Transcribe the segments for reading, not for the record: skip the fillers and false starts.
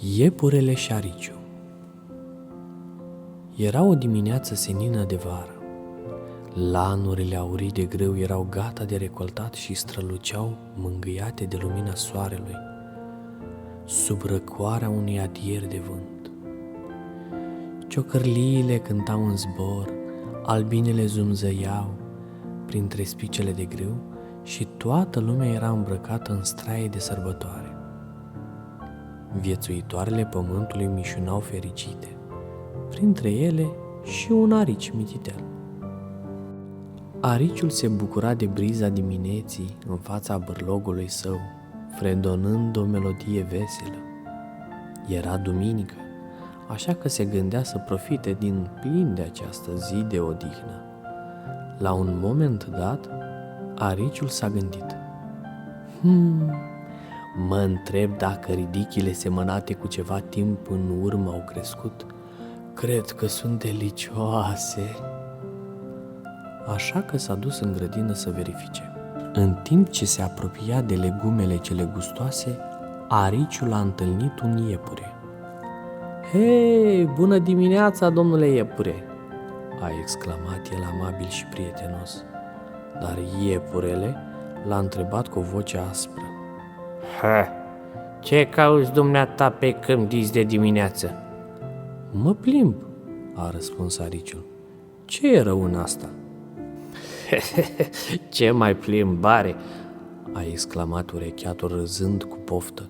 Iepurele și Ariciu. Era o dimineață senină de vară. Lanurile aurii de grâu erau gata de recoltat și străluceau mângâiate de lumina soarelui, sub răcoarea unui adier de vânt. Ciocărliile cântau în zbor, albinele zumzăiau printre spicele de grâu și toată lumea era îmbrăcată în straie de sărbătoare. Viețuitoarele pământului mișunau fericite, printre ele și un arici mititel. Ariciul se bucura de briza dimineții în fața bârlogului său, fredonând o melodie veselă. Era duminică, așa că se gândea să profite din plin de această zi de odihnă. La un moment dat, Ariciul s-a gândit: mă întreb dacă ridichile semănate cu ceva timp în urmă au crescut. Cred că sunt delicioase. Așa că s-a dus în grădină să verifice. În timp ce se apropia de legumele cele gustoase, Ariciul a întâlnit un iepure. Hei, bună dimineața, domnule iepure! A exclamat el amabil și prietenos. Dar iepurele l-a întrebat cu o voce aspră. Ce cauți dumneata pe câmp dis de dimineață? Mă plimb, a răspuns Ariciul. Ce e rău în asta? Ce mai plimbare, a exclamat urecheatul râzând cu poftă.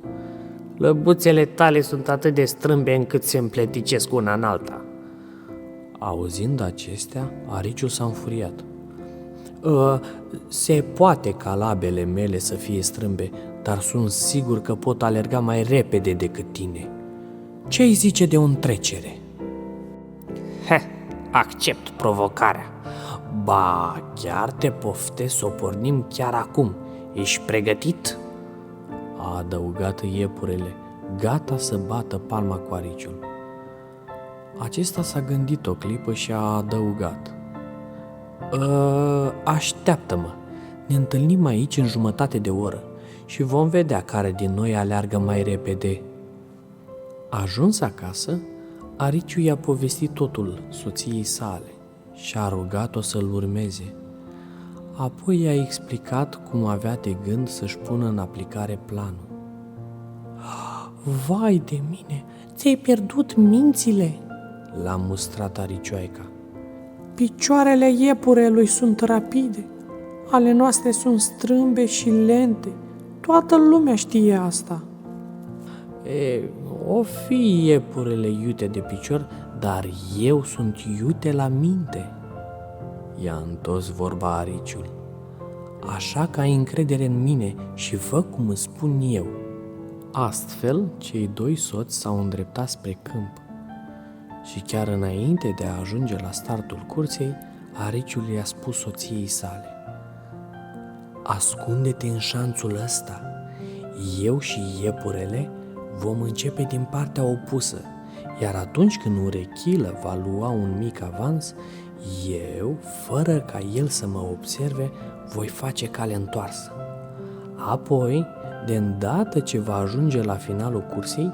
Lăbuțele tale sunt atât de strâmbe încât se împleticesc una în alta. Auzind acestea, Ariciul s-a înfuriat. Se poate ca labele mele să fie strâmbe, dar sunt sigur că pot alerga mai repede decât tine. Ce-i zice de o întrecere? Accept provocarea. Ba, chiar te poftesc să o pornim chiar acum. Ești pregătit? A adăugat iepurele, gata să bată palma cu Ariciul. Acesta s-a gândit o clipă și a adăugat: Așteaptă-mă, ne întâlnim aici în jumătate de oră și vom vedea care din noi aleargă mai repede. Ajuns acasă, Ariciu i-a povestit totul soției sale și a rugat-o să-l urmeze. Apoi i-a explicat cum avea de gând să-și pună în aplicare planul. Vai de mine, ți-ai pierdut mințile, l-a mustrat Aricioaica. Picioarele iepurelui sunt rapide, ale noastre sunt strâmbe și lente. Toată lumea știe asta. O fi iepurele iute de picior, dar eu sunt iute la minte. I-a întors vorba Ariciul. Așa că ai încredere în mine și fă cum îți spun eu. Astfel, cei doi soți s-au îndreptat spre câmp. Și chiar înainte de a ajunge la startul cursei, Ariciul i-a spus soției sale: ascunde-te în șanțul ăsta. Eu și iepurele vom începe din partea opusă, iar atunci când urechilă va lua un mic avans, eu, fără ca el să mă observe, voi face cale întoarsă. Apoi, de îndată ce va ajunge la finalul cursei,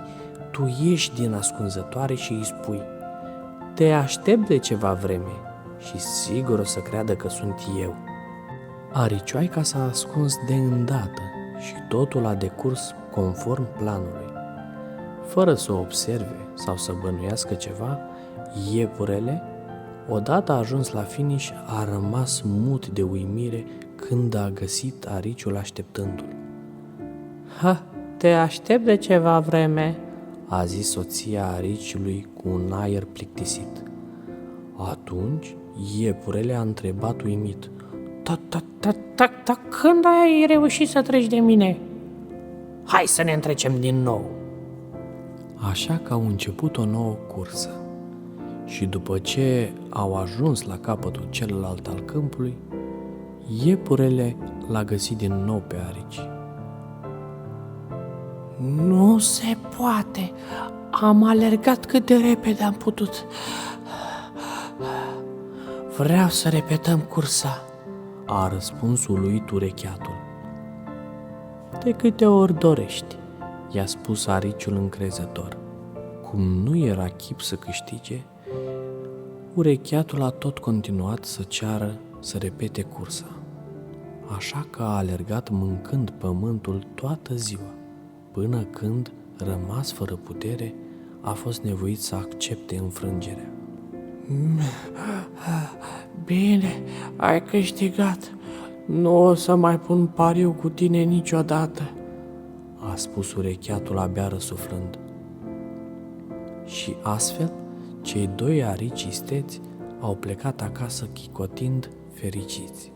tu ieși din ascunzătoare și îi spui: te aștept de ceva vreme și sigur o să creadă că sunt eu. Aricioaica s-a ascuns de îndată și totul a decurs conform planului. Fără să o observe sau să bănuiască ceva, iepurele, odată ajuns la finish, a rămas mut de uimire când a găsit Ariciul așteptându-l. Te aștept de ceva vreme, a zis soția Ariciului cu un aer plictisit. Atunci, iepurele a întrebat uimit: când ai reușit să treci de mine? Hai să ne întrecem din nou. Așa că au început o nouă cursă și după ce au ajuns la capătul celălalt al câmpului, iepurele l-a găsit din nou pe Arici. Nu se poate, am alergat cât de repede am putut. Vreau să repetăm cursa, a răspuns uluit urecheatul. De câte ori dorești, i-a spus Ariciul încrezător. cum nu era chip să câștige, urecheatul a tot continuat să ceară să repete cursa. Așa că a alergat mâncând pământul toată ziua, până când, rămas fără putere, a fost nevoit să accepte înfrângerea. Bine, ai câștigat. Nu o să mai pun pariu cu tine niciodată, A spus urecheatul abia răsuflând. Și astfel, cei doi arici isteți au plecat acasă chicotind fericiți.